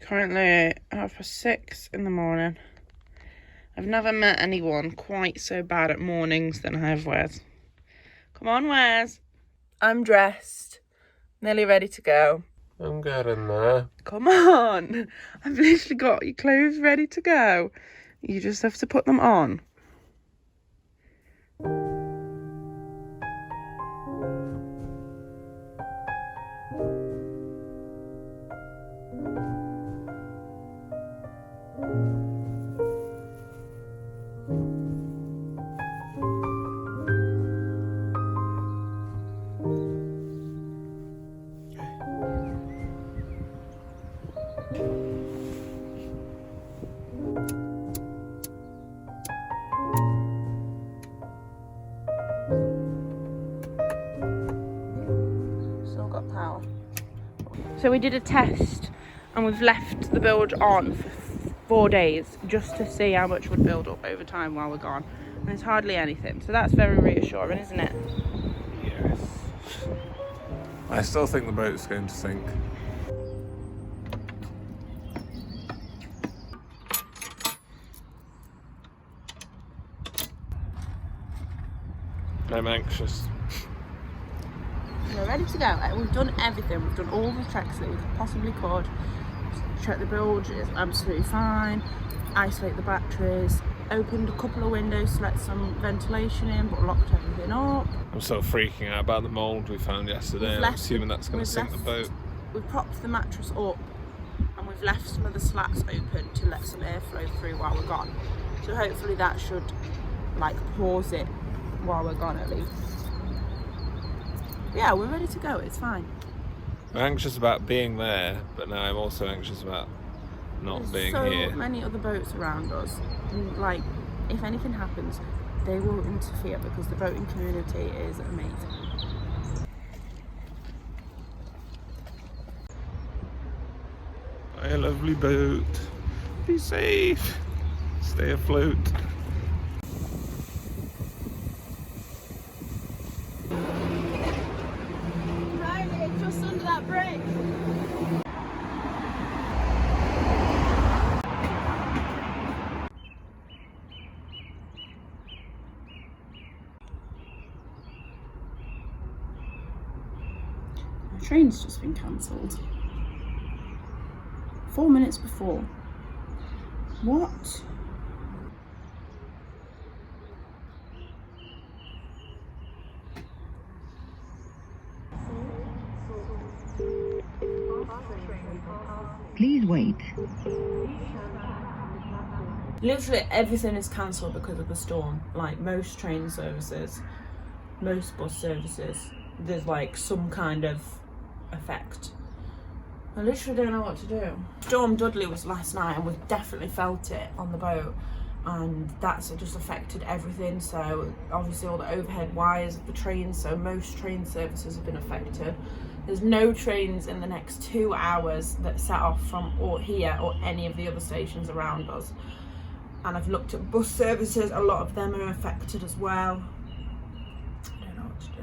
Currently 6:30 in the morning. I've never met anyone quite so bad at mornings than I have Wes. Come on, Wes. I'm dressed, nearly ready to go. I'm getting there. Come on. I've literally got your clothes ready to go. You just have to put them on. So we did a test and we've left the bilge on for 4 days just to see how much would build up over time while we're gone. And it's hardly anything. So that's very reassuring, isn't it? Yes. I still think the boat's going to sink. I'm anxious. We're ready to go. We've done everything. We've done all the checks that we possibly could. Check the bilge is absolutely fine. Isolate the batteries. Opened a couple of windows to let some ventilation in, but locked everything up. I'm sort of freaking out about the mould we found yesterday. I'm assuming that's going to sink the boat. We've propped the mattress up and we've left some of the slats open to let some air flow through while we're gone. So hopefully that should like pause it while we're gone at least. Yeah, we're ready to go, it's fine. I'm anxious about being there, but now I'm also anxious about not being here. There's so many other boats around us, and like, if anything happens, they will interfere because the boating community is amazing. Hi, a lovely boat. Be safe. Stay afloat. Just under that bridge. The train's just been cancelled. 4 minutes before. What? Please wait. Literally everything is cancelled because of the storm. Like most train services, most bus services, there's like some kind of effect. I literally don't know what to do. Storm Dudley was last night and we definitely felt it on the boat, and that's just affected everything. So obviously all the overhead wires of the trains, so most train services have been affected. There's no trains in the next 2 hours that set off from or here or any of the other stations around us. And I've looked at bus services, a lot of them are affected as well. I don't know what to do.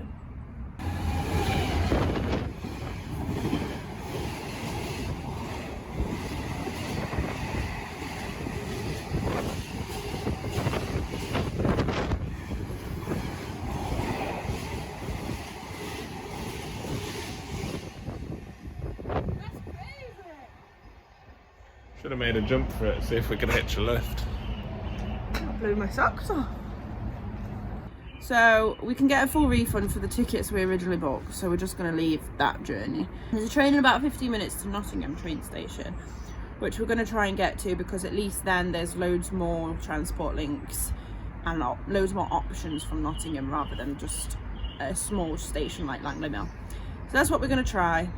Should have made a jump for it, see if we could hitch a lift. I blew my socks off. So we can get a full refund for the tickets we originally booked, so we're just going to leave that journey. There's a train in about 15 minutes to Nottingham train station, which we're going to try and get to because at least then there's loads more transport links and loads more options from Nottingham rather than just a small station like Langley Mill. So that's what we're going to try.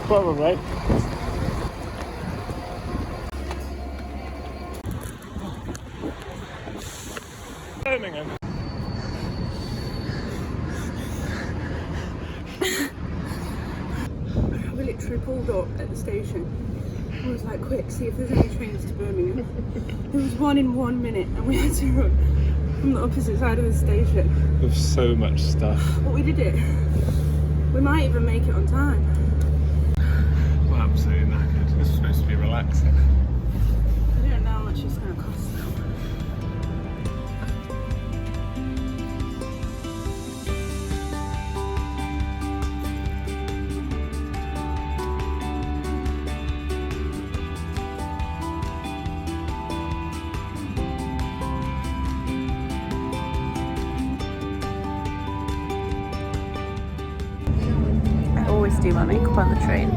Probably. Birmingham. We literally pulled up at the station. I was like, quick, see if there's any trains to Birmingham. There was one in 1 minute and we had to run from the opposite side of the station. With so much stuff. But we did it. We might even make it on time. Well, absolutely knackered. This is supposed to be relaxing. I don't know how much it's going to cost now. I always do my makeup on the train.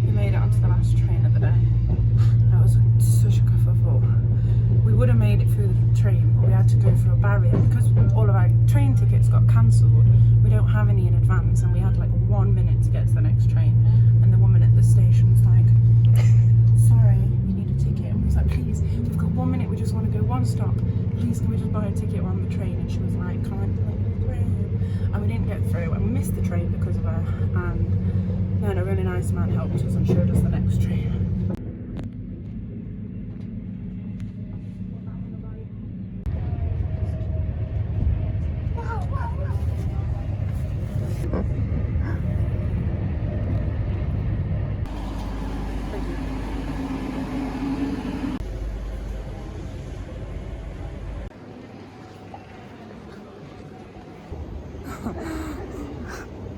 We made it onto the last train of the day. That was such a kerfuffle. We would have made it through the train, but we had to go through a barrier because all of our train tickets got cancelled. We don't have any in advance, and we had like 1 minute to get to the next train. And the woman at the station was like, "Sorry, you need a ticket." And we was like, "Please, we've got 1 minute. We just want to go one stop. Please, can we just buy a ticket on the train?" And she was like, "Can't let you through." And we didn't get through, and we missed the train because of her. And then a really nice man helped us and showed us the next train.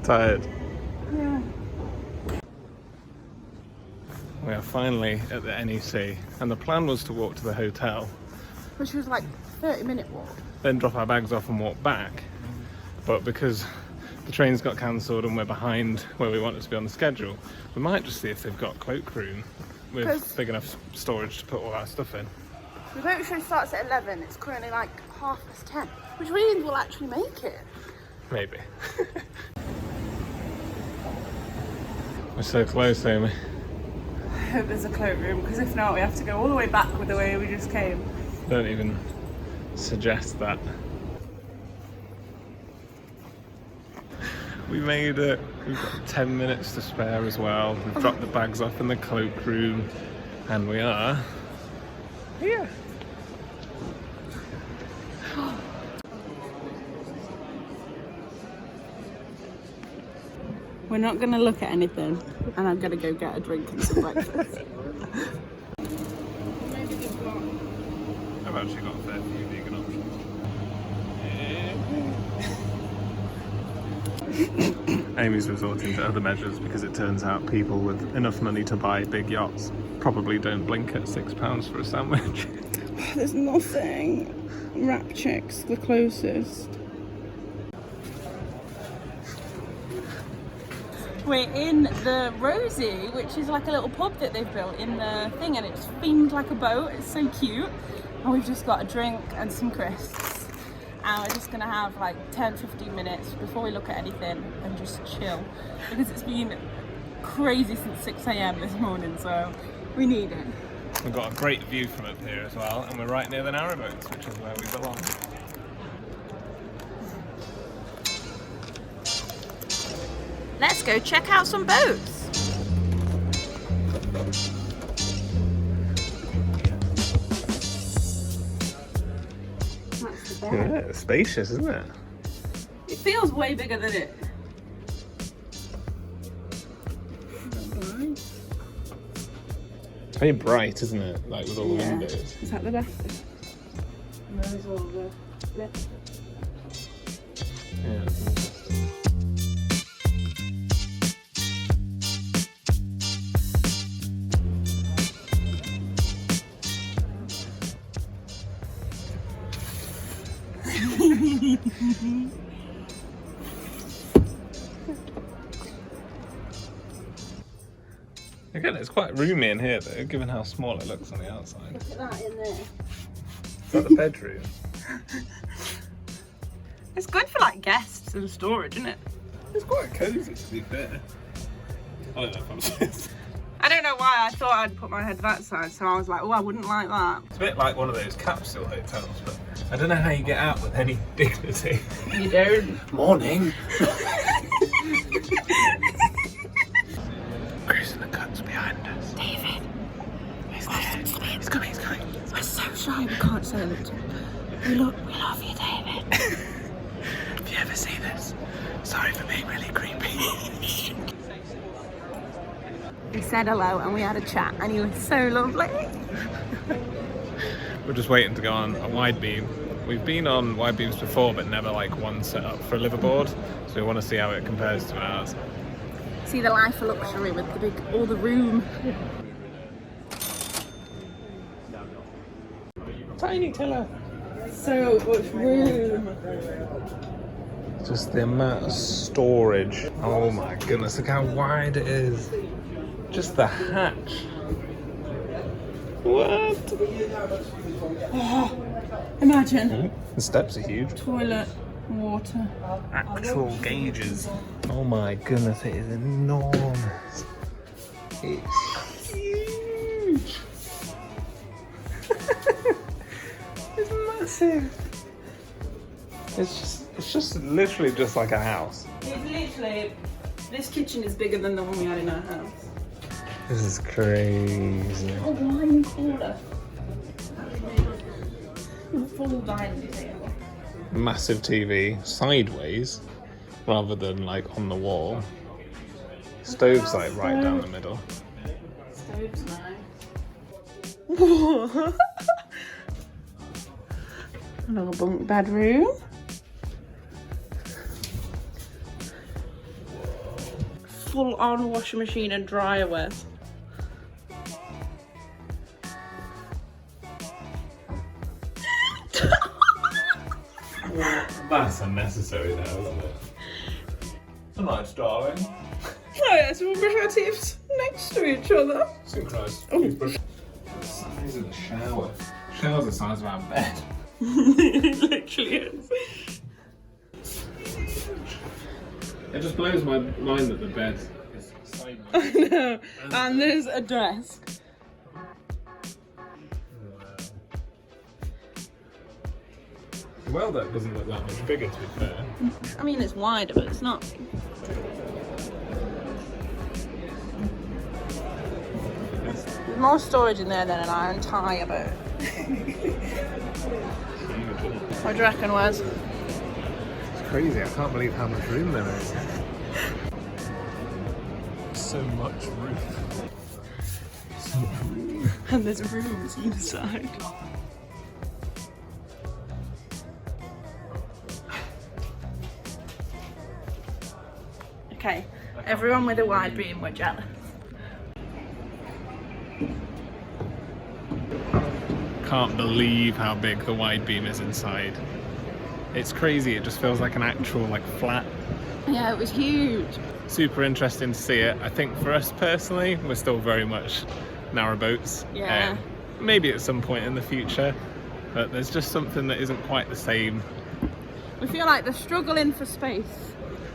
Tired. Yeah. We are finally at the NEC, and the plan was to walk to the hotel, Which was like 30-minute walk. then drop our bags off and walk back. But because the trains got cancelled and we're behind where we wanted to be on the schedule, we might just see if they've got cloakroom with 'Cause- big enough storage to put all our stuff in. The boat show starts at 11. It's currently like 10:30, which means we'll actually make it. Maybe. We're so close, Amy. I hope there's a cloakroom, because if not, we have to go all the way back with the way we just came. Don't even suggest that. We made it. We've got 10 minutes to spare as well. We've dropped the bags off in the cloakroom, and we are here. We're not going to look at anything, and I'm going to go get a drink and some breakfast. I've actually got a fair few vegan options. Amy's resorting to other measures because it turns out people with enough money to buy big yachts probably don't blink at £6 for a sandwich. There's nothing. Wrap Check's the closest. We're in the Rosie, which is like a little pub that they've built in the thing, and it's themed like a boat. It's so cute. And we've just got a drink and some crisps. And we're just gonna have like 10-15 minutes before we look at anything and just chill. Because it's been crazy since 6 AM this morning, so we need it. We've got a great view from up here as well, and we're right near the narrowboats, which is where we belong. Let's go check out some boats. That's the bed. Yeah, it's spacious, isn't it? It feels way bigger than it. It's very bright, isn't it? Like with all the windows. Is that the best? And those are all the left. Yeah, it's interesting. Again, it's quite roomy in here though, given how small it looks on the outside. Look at that in there. Is that the bedroom? It's good for like guests and storage, isn't it? It's quite cosy to be fair. I don't know if I'm serious. I don't know why I thought I'd put my head that side, so I was like, oh, I wouldn't like that. It's a bit like one of those capsule hotels, but I don't know how you get out with any dignity. You don't. Morning. Chris and the cut's behind us. David. He's there. He's coming, he's coming. We're so shy, we can't say it. We love you, David. If you ever see this, sorry for being really creepy. We said hello and we had a chat and he was so lovely. We're just waiting to go on a wide beam. We've been on wide beams before, but never like one set up for a liverboard, so we want to see how it compares to ours. See the life of luxury with all the room. Tiny tiller. So much room. Just the amount of storage. Oh my goodness, look how wide it is. Just the hatch. What? Oh, imagine. The steps are huge. Toilet, water. Actual gauges. Oh my goodness, it is enormous. It's huge. It's massive. It's just literally just like a house. It's literally, this kitchen is bigger than the one we had in our house. This is crazy. A wine cooler. Full dining table. Massive TV, sideways, rather than like on the wall. Stove's like right down the middle. Stove's nice. Another bunk bedroom. Full on washing machine and dryer with. That's unnecessary now, isn't it? A nice darling. Oh yeah, so we'll brush our teeth next to each other. Synchronised. Oh. The size of the shower. Shower's the size of our bed. It literally is. It just blows my mind that the bed is sideways. I know. And there's a desk. Well, that doesn't look that much bigger, to be fair. I mean, it's wider, but it's not. There's more storage in there than in our entire boat. What do you reckon, Wes? It's crazy. I can't believe how much room there is. So much room. So much room. And there's rooms inside. Okay, everyone with a wide beam, we're jealous. Can't believe how big the wide beam is inside. It's crazy. It just feels like an actual like flat. Yeah, it was huge. Super interesting to see it. I think for us personally, we're still very much narrowboats. Yeah. Maybe at some point in the future, but there's just something that isn't quite the same. We feel like the struggling for space.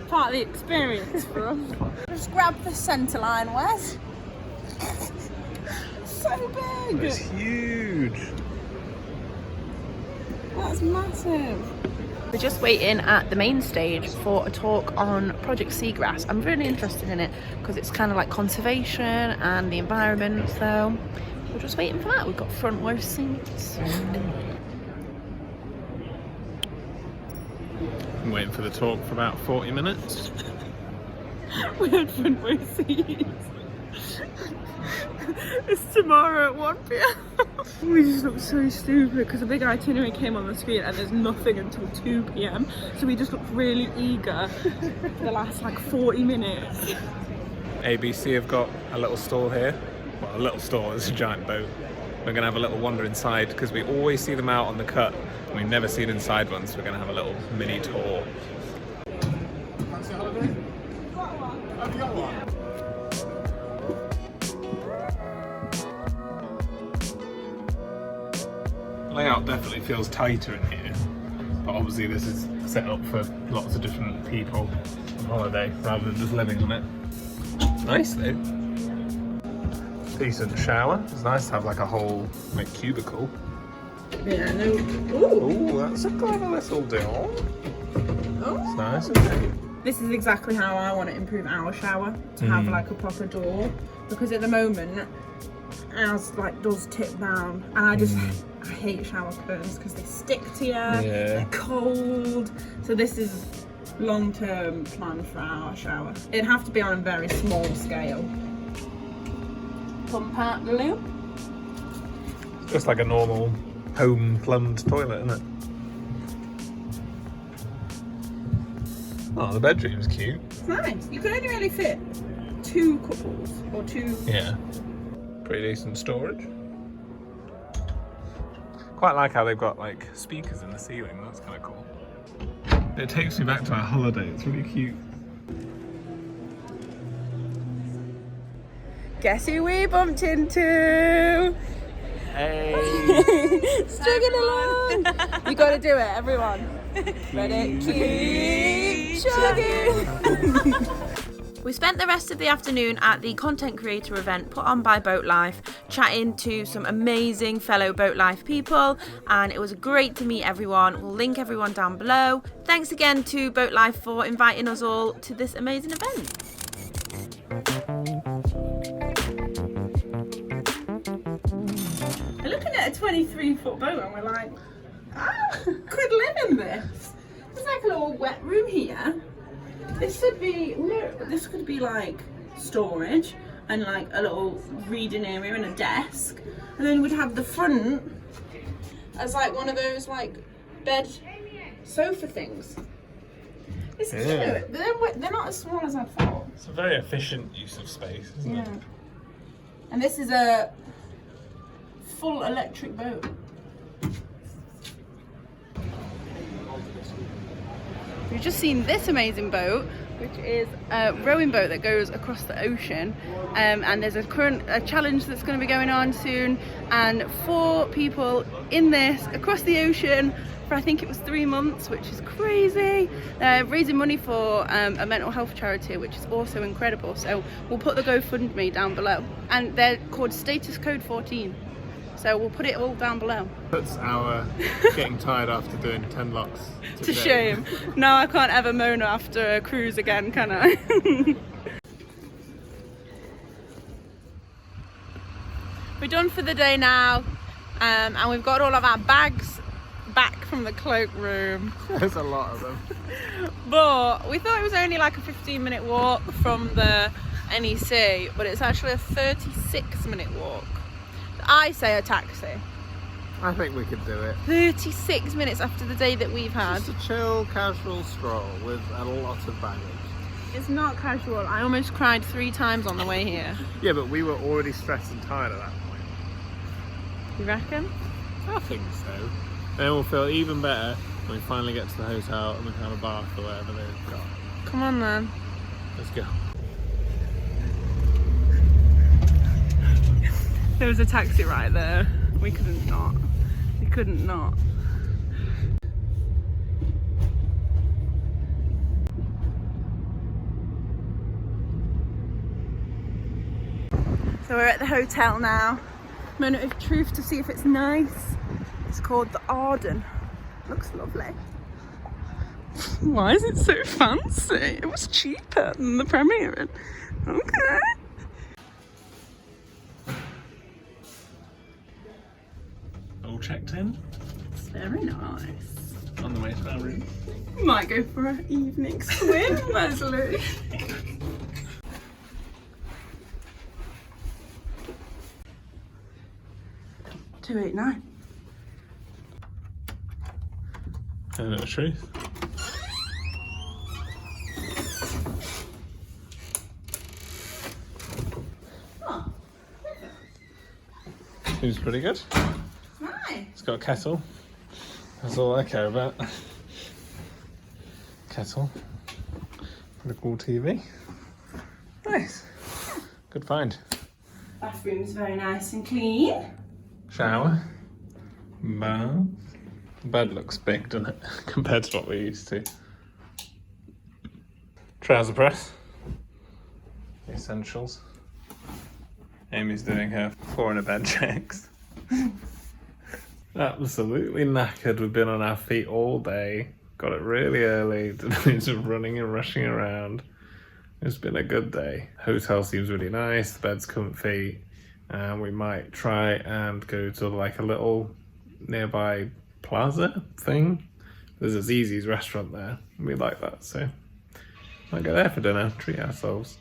Part of the experience for us. Just grab the centre line, Wes. So big. It's huge. That's massive. We're just waiting at the main stage for a talk on Project Seagrass. I'm really interested in it because it's kind of like conservation and the environment, so we're just waiting for that. We've got front row seats. I'm waiting for the talk for about 40 minutes. We had front row seats. It's tomorrow at 1 p.m. We just look so stupid because a big itinerary came on the screen and there's nothing until 2 p.m. So we just looked really eager for the last like 40 minutes. ABC have got a little stall here. Well, a little stall, it's a giant boat. We're going to have a little wander inside because we always see them out on the cut and we've never seen inside one, so we're going to have a little mini tour. Fancy a holiday? Have you got one? Layout definitely feels tighter in here, but obviously this is set up for lots of different people on holiday rather than just living on it. Nice though. Decent shower. It's nice to have like a whole like cubicle. Yeah, no. Ooh, that's a clever little deal. It's nice, isn't it? This is exactly how I want to improve our shower, to have like a proper door, because at the moment ours like does tip down, and I hate shower curtains because they stick to you, they're cold. So this is long-term plan for our shower. It'd have to be on a very small scale. Pump out the loo. Just like a normal home plumbed toilet, isn't it? Oh, the bedroom's cute. It's nice. You can only really fit 2 couples or 2. Yeah. Pretty decent storage. Quite like how they've got like speakers in the ceiling. That's kind of cool. It takes me back to our holiday. It's really cute. Guess who we bumped into? Hey! Struggling along. You got to do it, everyone. Ready? Keep chugging. We spent the rest of the afternoon at the content creator event put on by Boatlife, chatting to some amazing fellow Boatlife people, and it was great to meet everyone. We'll link everyone down below. Thanks again to Boatlife for inviting us all to this amazing event. We're looking at a 23-foot boat and we're like, could live in this. There's like a little wet room here. This could be like storage and like a little reading area and a desk, and then we'd have the front as like one of those like bed sofa things. It's cute. They're not as small as I thought. It's a very efficient use of space, isn't it? And this is a full electric boat. We've just seen this amazing boat, which is a rowing boat that goes across the ocean, and there's a challenge that's going to be going on soon, and 4 people in this across the ocean for I think it was 3 months, which is crazy. Raising money for a mental health charity, which is also incredible. So we'll put the GoFundMe down below, and they're called Status Code 14. So we'll put it all down below. That's our getting tired after doing 10 locks. To shame. Now I can't ever moan after a cruise again, can I? We're done for the day now, and we've got all of our bags back from the cloakroom. There's a lot of them. But we thought it was only like a 15-minute walk from the NEC, but it's actually a 36-minute walk. I say a taxi. I think we could do it. 36 minutes after the day that we've had. Just a chill, casual stroll with a lot of baggage. It's not casual. I almost cried 3 times on the way here. Yeah, but we were already stressed and tired at that point. You reckon? I think so. Then we'll feel even better when we finally get to the hotel and we can have a bath or whatever they've got. Come on then. Let's go. There was a taxi right there. We couldn't not. We couldn't not. So we're at the hotel now. Moment of truth to see if it's nice. It's called the Arden. Looks lovely. Why is it so fancy? It was cheaper than the Premier Inn. Okay. All checked in. It's very nice. On the way to our room. Might go for an evening swim, Leslie. $289. Isn't it the truth? Seems pretty good. Nice. It's got a kettle. That's all I care about. Kettle. And a cool TV. Nice. Good find. Bathroom's very nice and clean. Shower. Bath. The bed looks big, doesn't it? Compared to what we're used to. Trouser press. The essentials. Amy's doing her 4 in a bed checks. Absolutely knackered. We've been on our feet all day. Got it really early. Just running and rushing around. It's been a good day. Hotel seems really nice. The bed's comfy. And we might try and go to like a little nearby plaza thing. There's a Zizi's restaurant there. We like that, so might go there for dinner. Treat ourselves.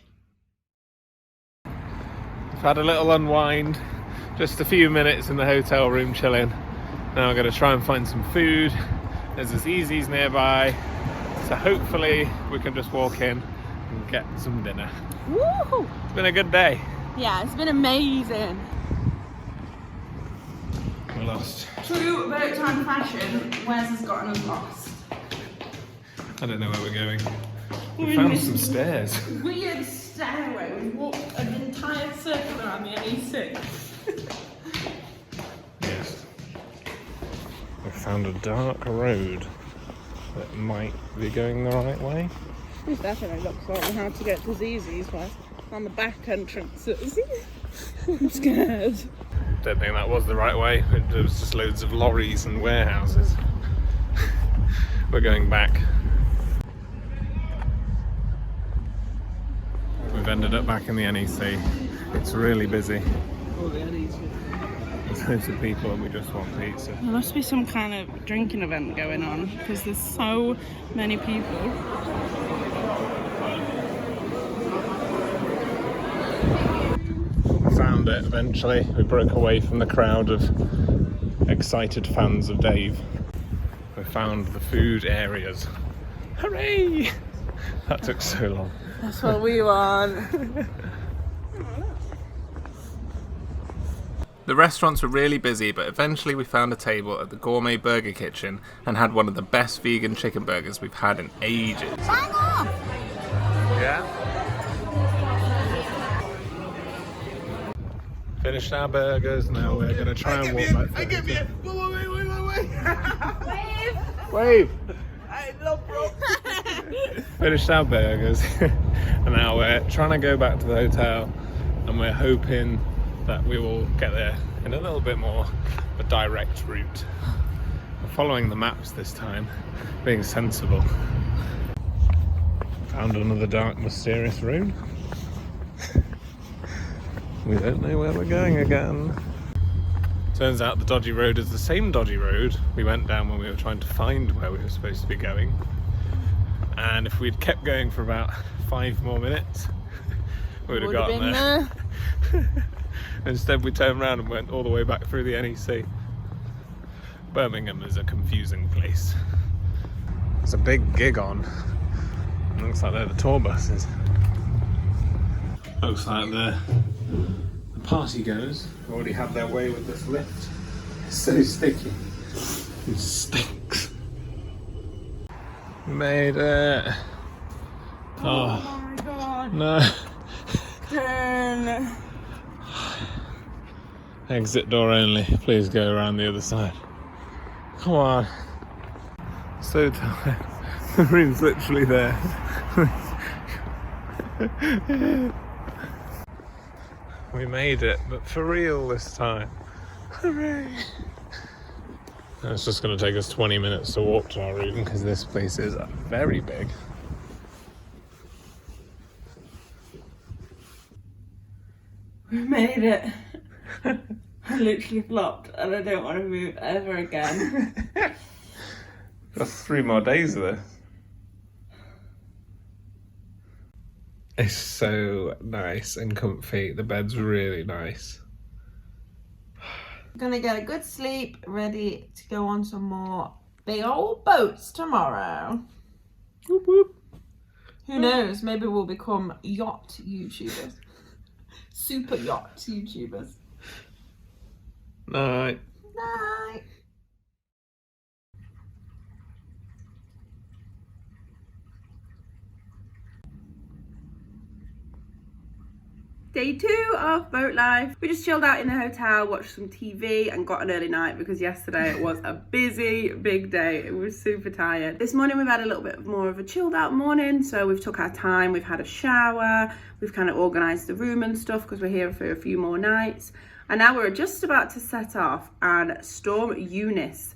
We've had a little unwind. Just a few minutes in the hotel room chilling. Now I'm going to try and find some food. There's a Zizi's nearby. So hopefully we can just walk in and get some dinner. Woohoo! It's been a good day. Yeah, it's been amazing. We're lost. True boat time fashion, Wes has gotten us lost. I don't know where we're going. We found some stairs. Weird stairway. We walked an entire circle around the NEC. Yes. We found a dark road that might be going the right way. This definitely looks like how to get to Zizi's, Wes. On the back entrances. I'm scared. Don't think that was the right way. There was just loads of lorries and warehouses. We're going back. We've ended up back in the NEC. It's really busy. There's loads of people and we just want pizza. There must be some kind of drinking event going on because there's so many people. Found it eventually. We broke away from the crowd of excited fans of Dave. We found the food areas. Hooray! That took so long. That's what we want. The restaurants were really busy, but eventually we found a table at the Gourmet Burger Kitchen and had one of the best vegan chicken burgers we've had in ages. Hang on! Yeah? Finished our burgers, now we're going to try and walk back to the hotel. Wave! Wave! I love bro. Finished our burgers and now we're trying to go back to the hotel and we're hoping that we will get there in a little bit more of a direct route. We're following the maps this time, being sensible. Found another dark, mysterious room. We don't know where we're going again. Turns out the dodgy road is the same dodgy road we went down when we were trying to find where we were supposed to be going. And if we'd kept going for about 5 more minutes, we would have gotten there. Instead we turned around and went all the way back through the NEC. Birmingham is a confusing place. There's a big gig on. It looks like they're the tour buses. Looks like the party goers already have their way with this lift. It's so sticky. It stinks. We made it. Oh my god. No. Turn. Exit door only. Please go around the other side. Come on. So tired. The room's literally there. We made it, but for real this time. Hooray! It's just going to take us 20 minutes to walk to our room because this place is very big. We made it. I literally flopped and I don't want to move ever again. That's 3 more days of this. It's so nice and comfy. The bed's really nice. I'm gonna get a good sleep, ready to go on some more big old boats tomorrow. Whoop whoop. Who knows? Maybe we'll become yacht YouTubers. Super yacht YouTubers. Night. Night. Day 2 of boat life. We just chilled out in the hotel, watched some TV and got an early night because yesterday it was a busy, big day. We were super tired. This morning we've had a little bit more of a chilled out morning, so we've took our time, we've had a shower, we've kind of organised the room and stuff because we're here for a few more nights. And now we're just about to set off and Storm Eunice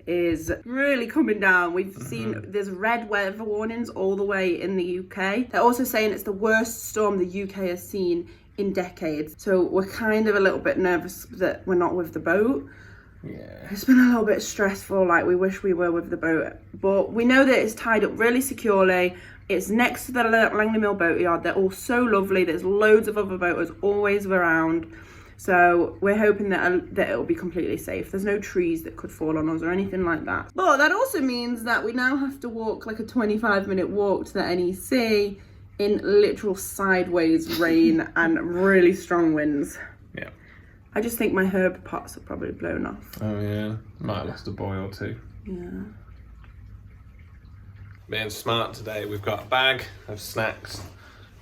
is really coming down. We've seen there's red weather warnings all the way in the UK. They're also saying it's the worst storm the UK has seen in decades. So we're kind of a little bit nervous that we're not with the boat. Yeah. It's been a little bit stressful, like we wish we were with the boat. But we know that it's tied up really securely. It's next to the Langley Mill boatyard. They're all so lovely. There's loads of other boaters always around. So we're hoping that it'll be completely safe. There's no trees that could fall on us or anything like that. But that also means that we now have to walk like a 25-minute walk to the NEC in literal sideways rain and really strong winds. Yeah. I just think my herb pots are probably blown off. Oh yeah, might have lost a boy or two. Yeah. Being smart today, we've got a bag of snacks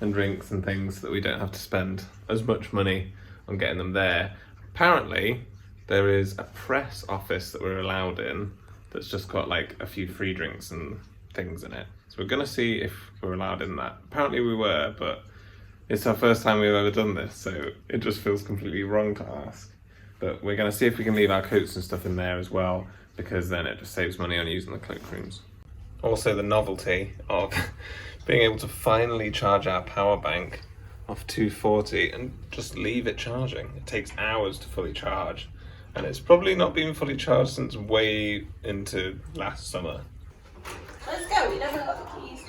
and drinks and things that we don't have to spend as much money on getting them there. Apparently, there is a press office that we're allowed in that's just got like a few free drinks and things in it. So we're gonna see if we're allowed in that. Apparently we were, but it's our first time we've ever done this, so it just feels completely wrong to ask. But we're gonna see if we can leave our coats and stuff in there as well, because then it just saves money on using the cloakrooms. Also the novelty of being able to finally charge our power bank off 240 and just leave it charging. It takes hours to fully charge, and it's probably not been fully charged since way into last summer. Let's go, we never got the keys.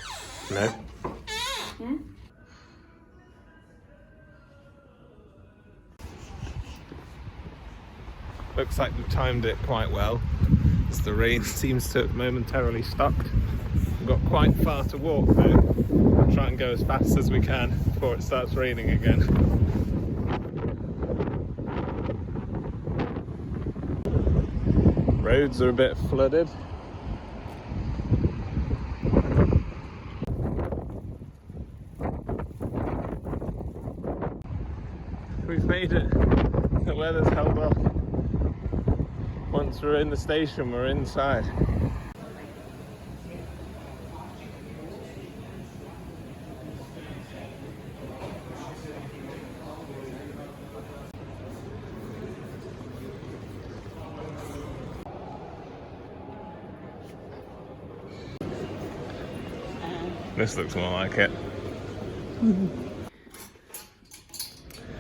No? Looks like we've timed it quite well, as the rain seems to have momentarily stopped. We've got quite far to walk though. We'll try and go as fast as we can before it starts raining again. Roads are a bit flooded. We've made it. The weather's held off. Once we're in the station, we're inside. This looks more like it.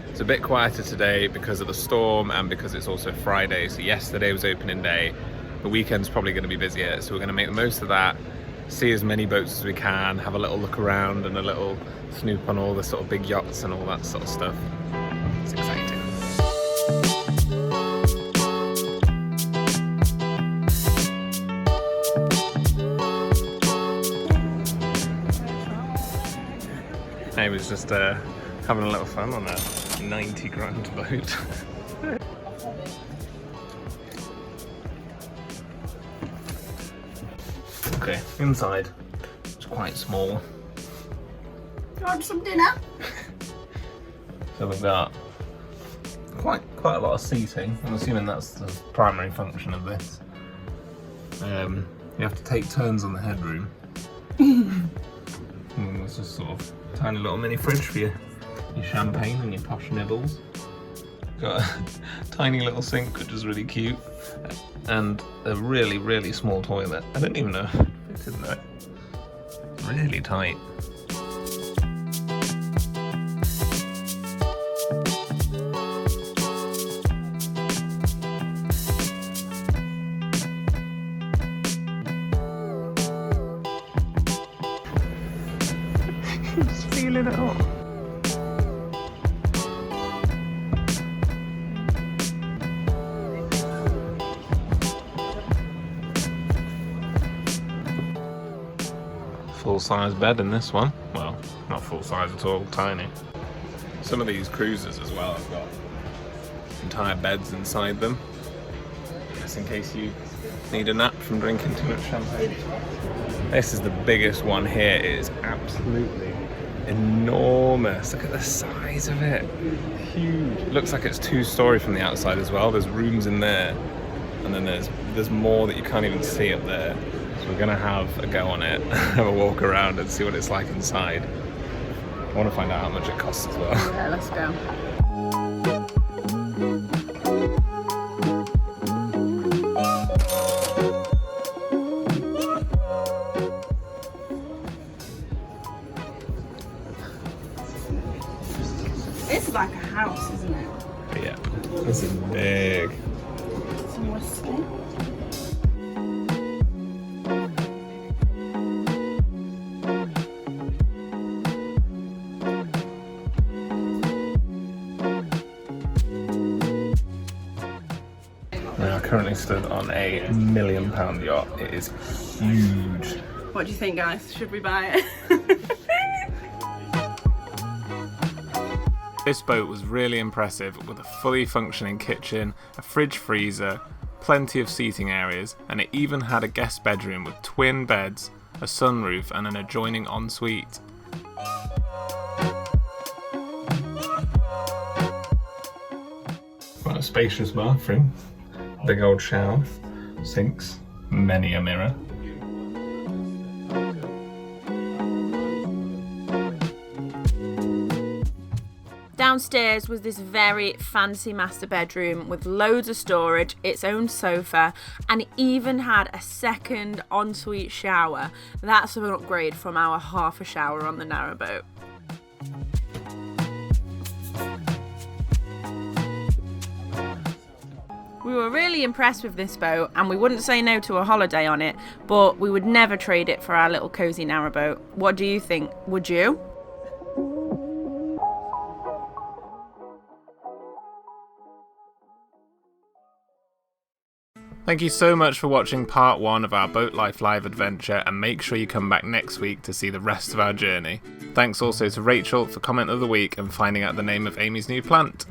It's a bit quieter today because of the storm and because it's also Friday. So yesterday was opening day. The weekend's probably going to be busier, so we're going to make the most of that, see as many boats as we can, have a little look around and a little snoop on all the sort of big yachts and all that sort of stuff. It's exciting. Amy's just having a little fun on a 90 grand boat. Okay, inside. It's quite small. Do you want some dinner? So we've got quite a lot of seating. I'm assuming that's the primary function of this. You have to take turns on the headroom. And there's just sort of tiny little mini fridge for your champagne and your posh nibbles. Got a tiny little sink, which is really cute, and a really, really small toilet. I don't even know if it fits in there. Really tight. Just feeling it up. Full-size bed in this one. Well, not full-size at all, tiny. Some of these cruisers as well have got entire beds inside them, just in case you need a nap from drinking too much champagne. This is the biggest one here. It is absolutely enormous. Look at the size of it. Huge. It looks like it's 2-story from the outside as well. There's rooms in there, and then there's more that you can't even see up there. So we're gonna have a go on it, have a walk around and see what it's like inside. I want to find out how much it costs as well. Yeah, let's go. This is like a house, isn't it? Yeah, this is big. Some whistling. We are currently stood on a £1 million yacht. It is huge. What do you think, guys? Should we buy it? This boat was really impressive, with a fully functioning kitchen, a fridge freezer, plenty of seating areas, and it even had a guest bedroom with twin beds, a sunroof and an adjoining ensuite. Got a spacious bathroom, big old shower, sinks, many a mirror. Downstairs was this very fancy master bedroom with loads of storage, its own sofa, and it even had a second ensuite shower. That's an upgrade from our half a shower on the narrowboat. We were really impressed with this boat, and we wouldn't say no to a holiday on it, but we would never trade it for our little cosy narrowboat. What do you think? Would you? Thank you so much for watching part 1 of our Boatlife live adventure, and make sure you come back next week to see the rest of our journey. Thanks also to Rachel for comment of the week and finding out the name of Amy's new plant.